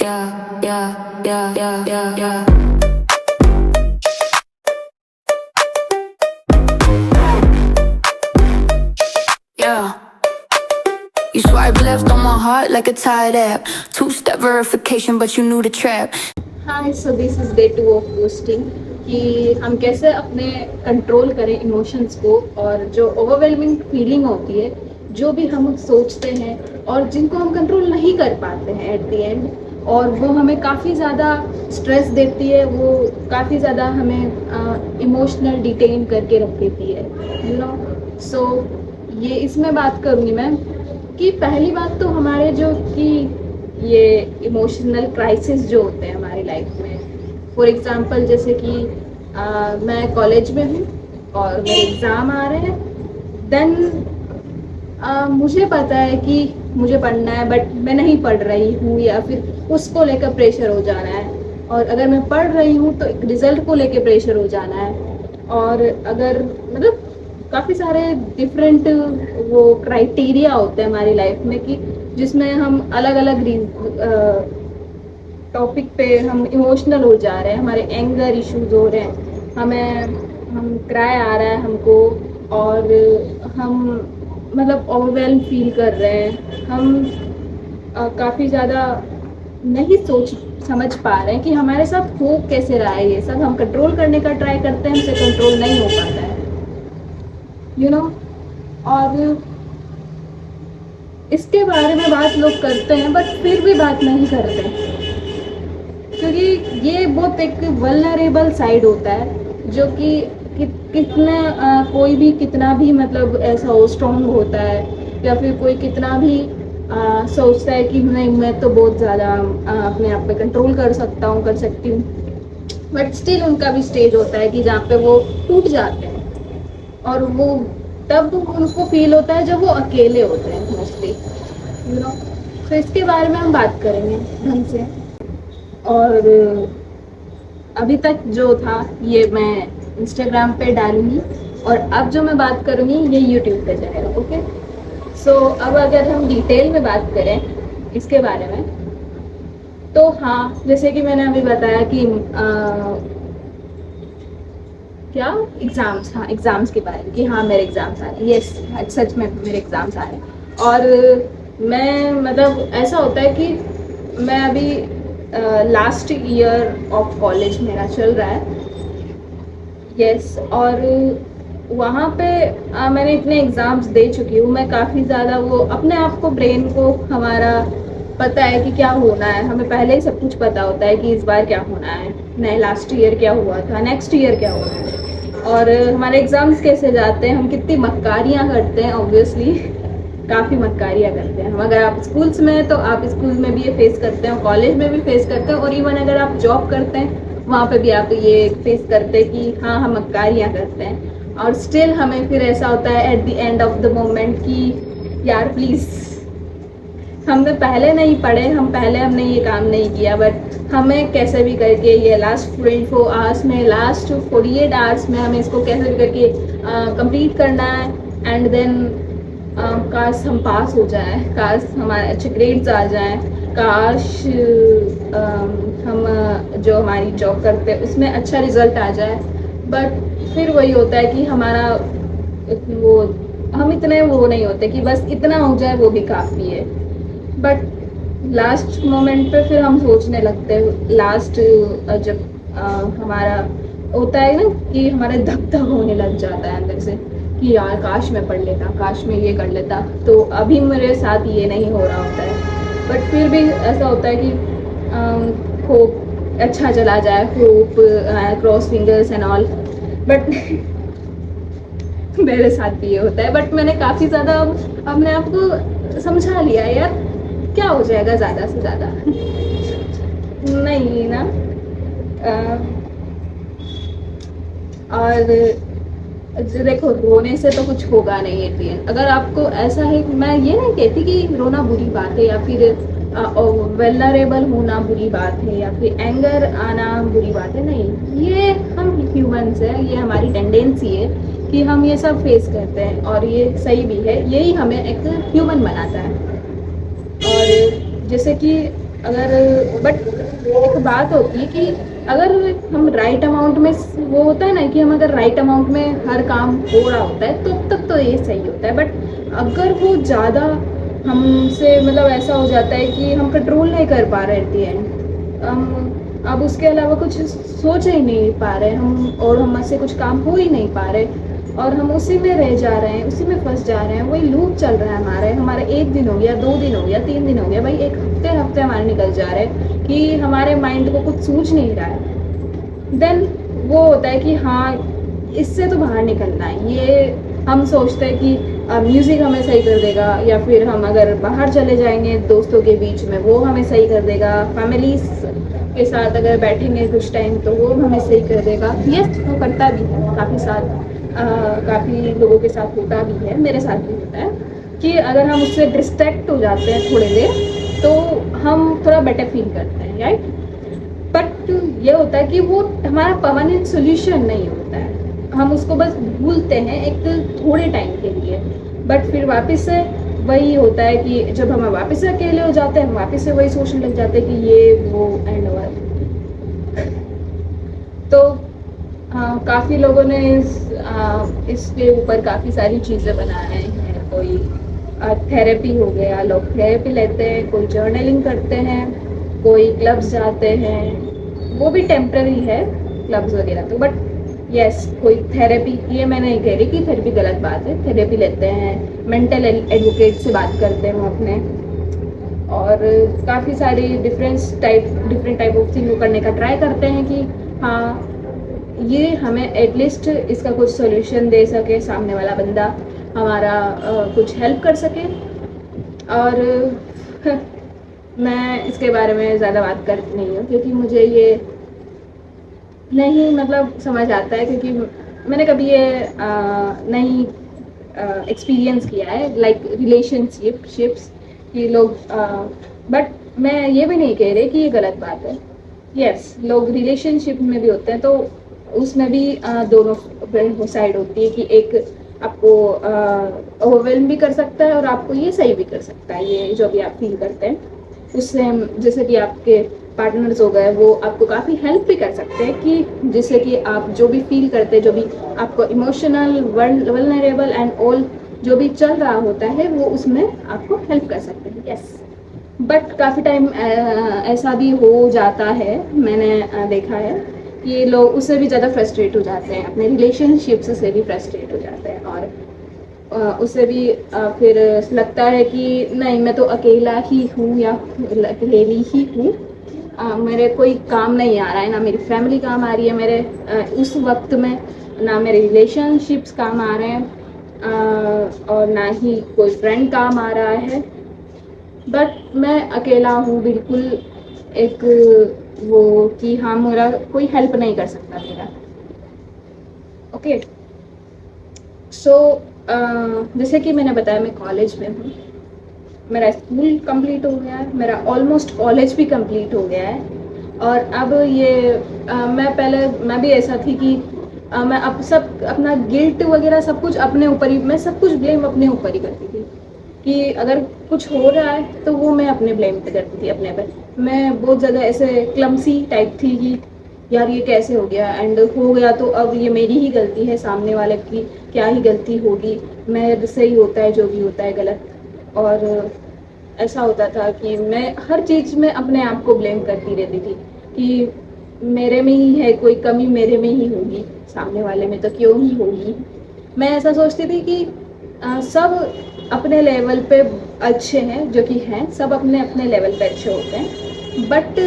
Yeah, yeah, yeah, yeah, yeah, yeah. Yeah. You swipe left on my heart like a tired app. Two-step verification, but you knew the trap. Hi so this is day 2 of posting कि हम कैसे अपने control करें emotions को और जो overwhelming feeling होती है जो भी हम सोचते हैं और जिनको हम कंट्रोल नहीं कर पाते हैं एट द एंड और वो हमें काफ़ी ज़्यादा स्ट्रेस देती है, वो काफ़ी ज़्यादा हमें इमोशनल डिटेन करके रख देती है यू नो। सो ये इसमें बात करूँगी मैं कि पहली बात तो हमारे जो कि ये इमोशनल क्राइसिस जो होते हैं हमारी लाइफ में, फॉर एग्जांपल जैसे कि मैं कॉलेज में हूँ और मेरे एग्ज़ाम आ रहे हैं, देन मुझे पता है कि मुझे पढ़ना है बट मैं नहीं पढ़ रही हूँ या फिर उसको लेकर प्रेशर हो जा रहा है, और अगर मैं पढ़ रही हूँ तो रिजल्ट को लेकर प्रेशर हो जाना है, और अगर मतलब काफ़ी सारे डिफरेंट वो क्राइटेरिया होते हैं हमारी लाइफ में कि जिसमें हम अलग अलग टॉपिक पे हम इमोशनल हो जा रहे हैं, हमारे एंगर इश्यूज हो रहे हैं, हम क्राई आ रहा है हमको, और हम मतलब ओवरवेल्म फील कर रहे हैं, हम काफ़ी ज़्यादा नहीं सोच समझ पा रहे हैं कि हमारे साथ हो कैसे रहा है, ये सब हम कंट्रोल करने का ट्राई करते हैं, हमसे कंट्रोल नहीं हो पाता है यू नो। और इसके बारे में बात लोग करते हैं बट फिर भी बात नहीं करते, क्योंकि ये बहुत एक वल्नरेबल साइड होता है जो कि कितना कोई भी कितना भी मतलब ऐसा हो स्ट्रॉन्ग होता है या फिर कोई कितना भी सोचता है कि नहीं मैं तो बहुत ज़्यादा अपने आप पे कंट्रोल कर सकता हूँ कर सकती हूँ, बट स्टिल उनका भी स्टेज होता है कि जहाँ पे वो टूट जाते हैं, और वो तब उनको फील होता है जब वो अकेले होते हैं मोस्टली यू नो। तो इसके बारे में हम बात करेंगे ढंग से, और अभी तक जो था ये मैं इंस्टाग्राम पे डालूंगी, और अब जो मैं बात करूँगी ये यूट्यूब पे जाएगा। ओके, सो अब अगर हम डिटेल में बात करें इसके बारे में, तो हाँ जैसे कि मैंने अभी बताया कि क्या एग्ज़ाम्स, हाँ एग्ज़ाम्स के बारे में कि हाँ मेरे एग्ज़ाम्स आ रहे हैं, यस सच में मेरे एग्ज़ाम्स आ रहे हैं, और मैं मतलब ऐसा होता है कि मैं अभी लास्ट ईयर ऑफ कॉलेज मेरा चल रहा है, यस। और वहाँ पे मैंने इतने एग्ज़ाम्स दे चुकी हूँ, मैं काफ़ी ज़्यादा वो अपने आप को ब्रेन को हमारा पता है कि क्या होना है, हमें पहले ही सब कुछ पता होता है कि इस बार क्या होना है, नए लास्ट ईयर क्या हुआ था, नेक्स्ट ईयर क्या होना है, और हमारे एग्ज़ाम्स कैसे जाते हैं, हम कितनी मक्कारियाँ करते हैं, ऑब्वियसली काफ़ी मक्कारियाँ करते हैं हम। अगर आप स्कूल्स में हैं तो आप स्कूल में भी ये फेस करते हैं, कॉलेज में भी फेस करते हैं, और इवन अगर आप जॉब करते हैं वहाँ पे भी आप ये फेस करते हैं कि हाँ हम मक्कारियाँ करते हैं, और स्टिल हमें फिर ऐसा होता है at the end of the moment कि यार प्लीज़ हमने पहले नहीं पढ़े, हमने ये काम नहीं किया, बट हमें कैसे भी करके ये लास्ट 24 आवर्स में, लास्ट 48 आवर्स में हमें इसको कैसे भी करके कंप्लीट करना है, एंड देन काश हम पास हो जाए, काश हमारे अच्छे ग्रेड्स आ जाएं, काश हम जो हमारी जॉब करते हैं उसमें अच्छा रिजल्ट आ जाए, बट फिर वही होता है कि हमारा वो हम इतने वो नहीं होते कि बस इतना हो जाए वो भी काफ़ी है, बट लास्ट मोमेंट पे फिर हम सोचने लगते हैं, लास्ट जब हमारा होता है ना कि हमारे धक धक होने लग जाता है अंदर से कि यार काश मैं पढ़ लेता, काश मैं ये कर लेता, तो अभी मेरे साथ ये नहीं हो रहा होता है, बट फिर भी ऐसा होता है कि होप अच्छा चला जाए, hope cross fingers and all, but मेरे साथ भी ये होता है, बट मैंने काफ़ी ज़्यादा अपने आप को समझा लिया है यार क्या हो जाएगा ज़्यादा से ज़्यादा नहीं ना। और देखो रोने से तो कुछ होगा नहीं एट द एंड, अगर आपको ऐसा है, मैं ये नहीं कहती कि रोना बुरी बात है या फिर वेलनरेबल होना बुरी बात है या फिर एंगर आना बुरी बात है, नहीं, ये हम ह्यूमंस हैं, ये हमारी टेंडेंसी है कि हम ये सब फेस करते हैं, और ये सही भी है, यही हमें एक ह्यूमन बनाता है। और जैसे कि अगर बट एक बात होती है कि अगर हम राइट अमाउंट में, वो होता है ना कि हम अगर राइट अमाउंट में हर काम हो रहा होता है तो तब तो ये सही होता है। बट अगर वो ज़्यादा हमसे मतलब ऐसा हो जाता है कि हम कंट्रोल नहीं कर पा रहे एट दी एंड, हम अब उसके अलावा कुछ सोच ही नहीं पा रहे हम, और हमसे कुछ काम हो ही नहीं पा रहे, और हम उसी में रह जा रहे हैं, उसी में फंस जा रहे हैं, वही लूप चल रहा है हमारे 1 दिन हो गया, 2 दिन हो गया, 3 दिन हो गया, भाई 1 हफ्ते हमारे निकल जा रहे हैं कि हमारे माइंड को कुछ सूझ नहीं रहा है। देन वो होता है कि हाँ, इससे तो बाहर निकलना है। ये हम सोचते हैं कि म्यूज़िक हमें सही कर देगा, या फिर हम अगर बाहर चले जाएंगे दोस्तों के बीच में वो हमें सही कर देगा, फैमिलीज के साथ अगर बैठेंगे कुछ टाइम तो वो हमें सही कर देगा। यस, वो करता भी है, काफ़ी लोगों के साथ होता भी है, मेरे साथ भी होता है कि अगर हम उससे डिस्ट्रैक्ट हो जाते हैं थोड़ी देर तो हम थोड़ा बेटर फील करते हैं, राइट। बट ये होता है कि वो हमारा परमानेंट सोल्यूशन नहीं होता है, हम उसको बस भूलते हैं एक थोड़े टाइम के लिए, बट फिर वापस से वही होता है कि जब हम वापस से अकेले हो जाते हैं हम वापस से वही सोचने लग जाते हैं कि ये वो एंड ओवर। तो काफ़ी लोगों ने इसके ऊपर काफ़ी सारी चीज़ें बनाए हैं। कोई थेरेपी हो गया, लोग थेरेपी लेते हैं, कोई जर्नलिंग करते हैं, कोई क्लब्स जाते हैं, वो भी टेम्पररी है क्लब्स वगैरह तो। बट यस, कोई थेरेपी, ये मैं नहीं कह रही कि थेरेपी गलत बात है, थेरेपी लेते हैं, मेंटल एडवोकेट से बात करते हैं हम अपने, और काफ़ी सारी डिफरेंट टाइप ऑफ थिंग करने का ट्राई करते हैं कि हाँ, ये हमें एटलीस्ट इसका कुछ सॉल्यूशन दे सके, सामने वाला बंदा हमारा कुछ हेल्प कर सके। और मैं इसके बारे में ज़्यादा बात करती नहीं हूँ क्योंकि मुझे ये नहीं मतलब समझ आता है, क्योंकि मैंने कभी ये नहीं एक्सपीरियंस किया है, लाइक रिलेशनशिप्स कि लोग, बट मैं ये भी नहीं कह रही कि ये गलत बात है। यस, लोग रिलेशनशिप में भी होते हैं तो उसमें भी दोनों साइड होती है कि एक आपको ओवरवेलम भी कर सकता है और आपको ये सही भी कर सकता है, ये जो भी आप फील करते हैं उससे जैसे कि आपके पार्टनर्स हो गए वो आपको काफ़ी हेल्प भी कर सकते हैं कि जिससे कि आप जो भी फील करते हैं, जो भी आपको इमोशनल वल्नरेबल एंड ऑल जो भी चल रहा होता है वो उसमें आपको हेल्प कर सकते हैं। यस, बट काफ़ी टाइम ऐसा भी हो जाता है, मैंने देखा है कि लोग उससे भी ज़्यादा फ्रस्ट्रेट हो जाते हैं, अपने रिलेशनशिप्स से भी फ्रस्ट्रेट हो जाते हैं, और उससे भी फिर लगता है कि नहीं, मैं तो अकेला ही हूँ या अकेली ही हूँ, मेरे कोई काम नहीं आ रहा है, ना मेरी फैमिली काम आ रही है मेरे उस वक्त में, ना मेरे रिलेशनशिप्स काम आ रहे हैं, और ना ही कोई फ्रेंड काम आ रहा है, बट मैं अकेला हूँ बिल्कुल। एक वो कि हाँ, मेरा कोई हेल्प नहीं कर सकता मेरा। ओके, सो जैसे कि मैंने बताया मैं कॉलेज में हूँ, मेरा स्कूल कंप्लीट हो गया है, मेरा ऑलमोस्ट कॉलेज भी कंप्लीट हो गया है, और अब ये मैं भी ऐसा थी कि मैं अब सब अपना गिल्ट वगैरह सब कुछ अपने ऊपर ही, मैं सब कुछ ब्लेम अपने ऊपर ही करती थी कि अगर कुछ हो रहा है तो वो मैं अपने ब्लेम पे करती थी, अपने पे। मैं बहुत ज़्यादा ऐसे क्लमसी टाइप थी कि यार ये कैसे हो गया, एंड हो गया तो अब ये मेरी ही गलती है, सामने वाले की क्या ही गलती होगी, मेरे से ही होता है जो भी होता है गलत। और ऐसा होता था कि मैं हर चीज़ में अपने आप को ब्लेम करती रहती थी कि मेरे में ही है कोई कमी, मेरे में ही होगी, सामने वाले में तो क्यों ही होगी। मैं ऐसा सोचती थी कि सब अपने लेवल पे अच्छे हैं, जो कि हैं, सब अपने अपने लेवल पे अच्छे होते हैं, बट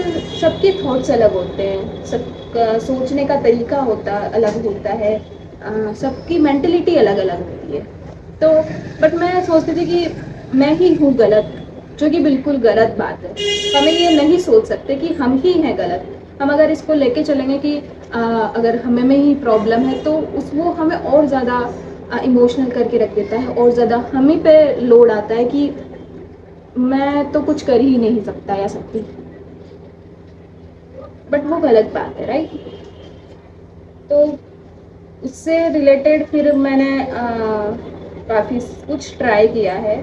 सबके थॉट्स अलग होते हैं, सबका सोचने का तरीका अलग होता है, सबकी मेंटलिटी अलग अलग होती है। तो बट मैं सोचती थी कि मैं ही हूँ गलत, जो कि बिल्कुल गलत बात है। हमें ये नहीं सोच सकते कि हम ही हैं गलत। हम अगर इसको लेके चलेंगे कि अगर हमें में ही प्रॉब्लम है तो वो हमें और ज़्यादा इमोशनल करके रख देता है, और ज़्यादा हम ही पे लोड आता है कि मैं तो कुछ कर ही नहीं सकता या सकती, बट वो गलत बात है, राइट। तो उससे रिलेटेड फिर मैंने काफ़ी कुछ ट्राई किया है,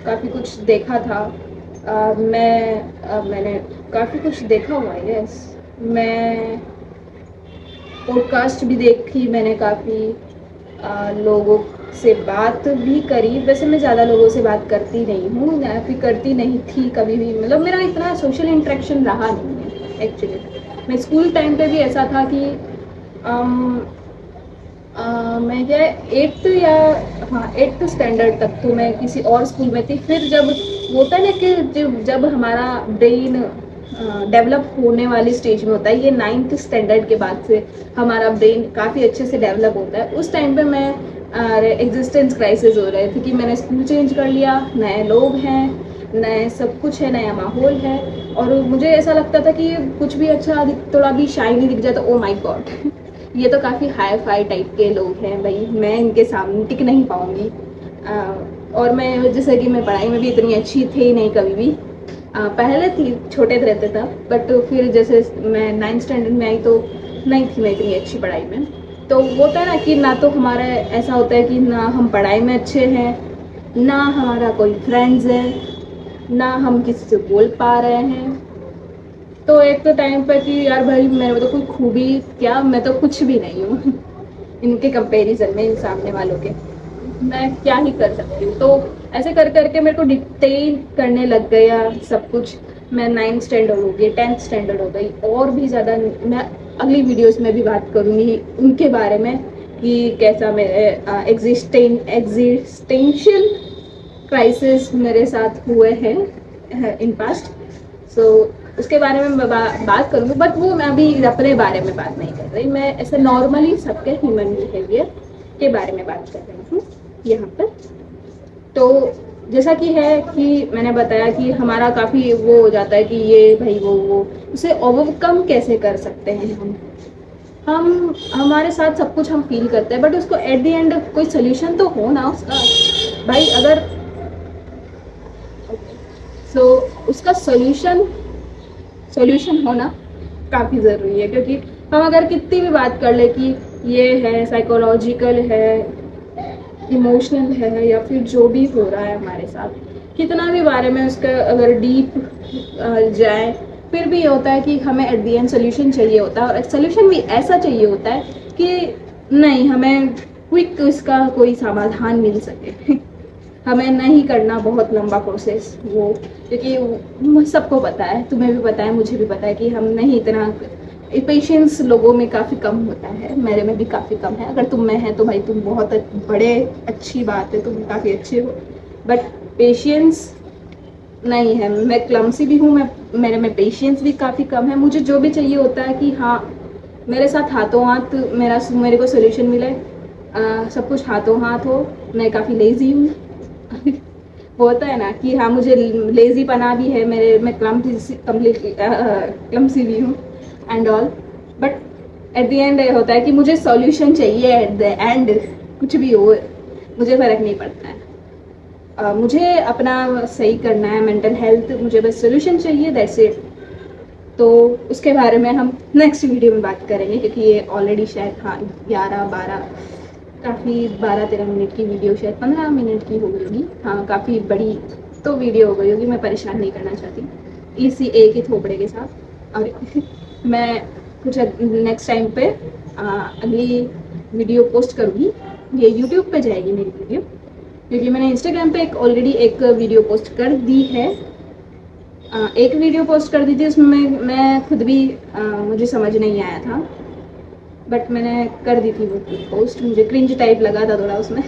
काफ़ी कुछ देखा था, मैंने काफ़ी कुछ देखा हुआ है। यस, मैं पॉडकास्ट भी देखी मैंने काफ़ी, लोगों से बात भी करी। वैसे मैं ज़्यादा लोगों से बात करती नहीं हूँ या फिर करती नहीं थी कभी भी, मतलब मेरा इतना सोशल इंटरेक्शन रहा नहीं है एक्चुअली। मैं स्कूल टाइम पे भी ऐसा था कि अम, मैं क्या 8th या हाँ 8th स्टैंडर्ड तक तो मैं किसी और स्कूल में थी। फिर जब होता है ना कि जब हमारा ब्रेन डेवलप होने वाली स्टेज में होता है, ये 9th स्टैंडर्ड के बाद से हमारा ब्रेन काफ़ी अच्छे से डेवलप होता है। उस टाइम पे मैं एग्जिस्टेंस क्राइसिस हो रहे थे कि मैंने स्कूल चेंज कर लिया, नए लोग हैं, नए सब कुछ है, नया माहौल है, और मुझे ऐसा लगता था कि कुछ भी अच्छा थोड़ा भी शाइनी दिख जाए तो ओ माय गॉड ये तो काफ़ी हाई फाई टाइप के लोग हैं भाई, मैं इनके सामने टिक नहीं पाऊँगी। और मैं जैसे कि मैं पढ़ाई में भी इतनी अच्छी थी नहीं कभी भी, पहले थी छोटे रहते तब, बट फिर जैसे मैं 9th स्टैंडर्ड में आई तो नहीं थी मैं इतनी अच्छी पढ़ाई में। तो होता है ना कि ना तो हमारा ऐसा होता है कि ना हम पढ़ाई में अच्छे हैं, ना हमारा कोई फ्रेंड्स है, ना हम किसी से बोल पा रहे हैं। तो एक तो टाइम पर कि यार भाई मेरे में तो कोई खूबी क्या, मैं तो कुछ भी नहीं हूँ इनके कंपैरिजन में, इन सामने वालों के मैं क्या ही कर सकती हूँ। तो ऐसे कर करके मेरे को डिटेल करने लग गया सब कुछ। मैं 9th स्टैंडर्ड हो गई, 10th स्टैंडर्ड हो गई, और भी ज़्यादा मैं अगली वीडियोस में भी बात करूँगी उनके बारे में कि कैसा मेरे एग्जिस्टेंशियल क्राइसिस मेरे साथ हुए हैं इन पास्ट। सो उसके बारे में मैं बात करूँगी, बट वो मैं अभी अपने बारे में बात नहीं कर रही, मैं ऐसे नॉर्मली सबके ह्यूमन बिहेवियर के बारे में बात कर रही हूँ यहाँ पर। तो जैसा कि है कि मैंने बताया कि हमारा काफ़ी वो हो जाता है कि ये भाई वो उसे ओवरकम कैसे कर सकते हैं हम हमारे साथ सब कुछ हम फील करते हैं, बट उसको एट द एंड कोई सोल्यूशन तो हो ना उसका भाई। अगर सो उसका सॉल्यूशन होना काफ़ी ज़रूरी है, क्योंकि हम अगर कितनी भी बात कर ले कि ये है साइकोलॉजिकल है, इमोशनल है, या फिर जो भी हो रहा है हमारे साथ, कितना भी बारे में उसका अगर डीप जाए, फिर भी ये होता है कि हमें एट दी एंड सोल्यूशन चाहिए होता है, और सोल्यूशन भी ऐसा चाहिए होता है कि नहीं हमें क्विक इसका कोई समाधान मिल सके हमें नहीं करना बहुत लंबा प्रोसेस वो, क्योंकि सबको पता है, तुम्हें भी पता है, मुझे भी पता है कि हम नहीं इतना पेशेंस लोगों में काफ़ी कम होता है, मेरे में भी काफ़ी कम है। अगर तुम में है तो भाई तुम बहुत बड़े अच्छी बात है, तुम काफ़ी अच्छे हो, बट पेशेंस नहीं है। मैं क्लमसी भी हूँ, मैं मेरे में पेशेंस भी काफ़ी कम है। मुझे जो भी चाहिए होता है कि हाँ मेरे साथ हाथों हाथ मेरे को सोल्यूशन मिले, सब कुछ हाथों हाथ हो। मैं काफ़ी लेज़ी हूँ होता है ना कि हाँ मुझे लेज़ी पना भी है, मेरे मैं क्लमसी भी हूँ and all, but at the end होता है कि मुझे सॉल्यूशन चाहिए एट द एंड, कुछ भी हो मुझे फ़र्क नहीं पड़ता है। मुझे अपना सही करना है, मेंटल हेल्थ, मुझे बस सोल्यूशन चाहिए, दैट्स इट। तो उसके बारे में हम नेक्स्ट वीडियो में बात करेंगे, क्योंकि ये ऑलरेडी शायद हाँ 11-12 काफ़ी 12-13 मिनट की वीडियो, शायद 15 मिनट की हो गई होगी, हाँ काफ़ी बड़ी तो वीडियो हो गई होगी। मैं परेशान नहीं करना चाहती इसी एक ही थोपड़े के साथ, और मैं कुछ नेक्स्ट टाइम पे अगली वीडियो पोस्ट करूँगी। ये यूट्यूब पे जाएगी मेरी वीडियो, क्योंकि मैंने इंस्टाग्राम पे ऑलरेडी एक वीडियो पोस्ट कर दी है। एक वीडियो पोस्ट कर दी थी, उसमें मैं खुद भी मुझे समझ नहीं आया था, बट मैंने कर दी थी वो पोस्ट, मुझे क्रिंज टाइप लगा था थोड़ा उसमें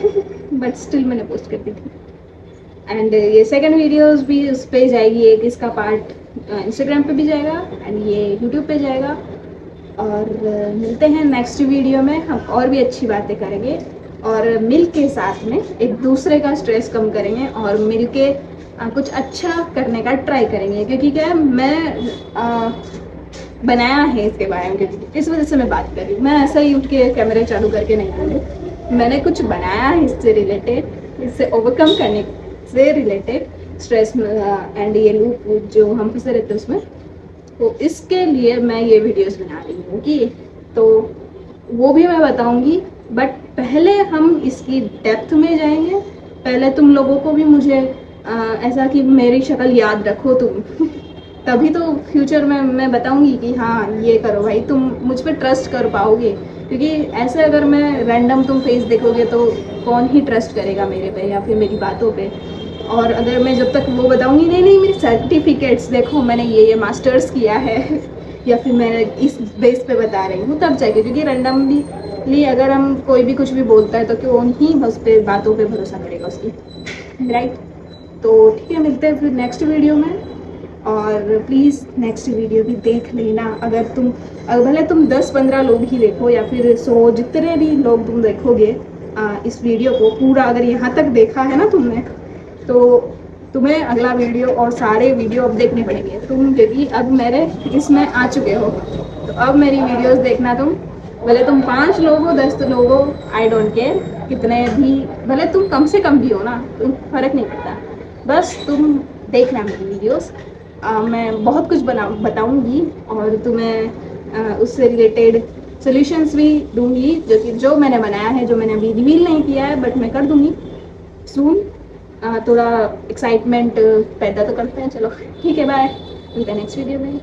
बट स्टिल मैंने पोस्ट कर दी थी। एंड ये सेकंड वीडियोस भी उस पर जाएगी, एक इसका पार्ट इंस्टाग्राम पे भी जाएगा एंड ये यूट्यूब पे जाएगा। और मिलते हैं नेक्स्ट वीडियो में, हम और भी अच्छी बातें करेंगे, और मिल के साथ में एक दूसरे का स्ट्रेस कम करेंगे, और मिल के कुछ अच्छा करने का ट्राई करेंगे, क्योंकि क्या है मैं बनाया है इसके बारे में, क्योंकि इस वजह से मैं बात कर रही हूँ। मैं ऐसा ही उठ के कैमरे चालू करके नहीं बोलूँ, मैंने कुछ बनाया है इससे रिलेटेड, इससे ओवरकम करने से रिलेटेड स्ट्रेस एंड ये लूप जो हम फंसे रहते हैं उसमें, तो इसके लिए मैं ये वीडियोस बना रही हूँ कि तो वो भी मैं बताऊँगी, बट पहले हम इसकी डेप्थ में जाएंगे। पहले तुम लोगों को भी मुझे ऐसा कि मेरी शक्ल याद रखो तुम तभी तो फ्यूचर में मैं बताऊंगी कि हाँ ये करो भाई, तुम मुझ पर ट्रस्ट कर पाओगे। क्योंकि ऐसे अगर मैं रैंडम तुम फेस देखोगे तो कौन ही ट्रस्ट करेगा मेरे पे या फिर मेरी बातों पे। और अगर मैं जब तक वो बताऊंगी नहीं नहीं मेरी सर्टिफिकेट्स देखो मैंने ये मास्टर्स किया है या फिर मैं इस बेस पे बता रही हूँ, तब जाके। क्योंकि रैंडमली अगर हम कोई भी कुछ भी बोलता है तो कौन ही उस पर बातों पे भरोसा करेगा उसकी, राइट। तो ठीक है, मिलते हैं फिर नेक्स्ट वीडियो में। और प्लीज़ नेक्स्ट वीडियो भी देख लेना। अगर भले तुम 10-15 लोग ही देखो या फिर 100, जितने भी लोग तुम देखोगे इस वीडियो को पूरा, अगर यहाँ तक देखा है ना तुमने, तो तुम्हें अगला वीडियो और सारे वीडियो अब देखने पड़ेंगे तुम, क्योंकि अब मेरे इसमें आ चुके हो। तो अब मेरी वीडियोस देखना तुम, भले तुम 5 लोग हो 10 लोग हो, आई डोंट केयर कितने भी, भले तुम कम से कम भी हो ना, तुम फर्क नहीं पड़ता, बस तुम देखना मेरी वीडियोस। मैं बहुत कुछ बताऊंगी और तुम्हें उससे रिलेटेड सॉल्यूशंस भी दूंगी, जो मैंने बनाया है, जो मैंने अभी रिवील नहीं किया है, बट मैं कर दूंगी सून। थोड़ा एक्साइटमेंट पैदा तो करते हैं। चलो ठीक है, बाय, मिलते हैं नेक्स्ट वीडियो में।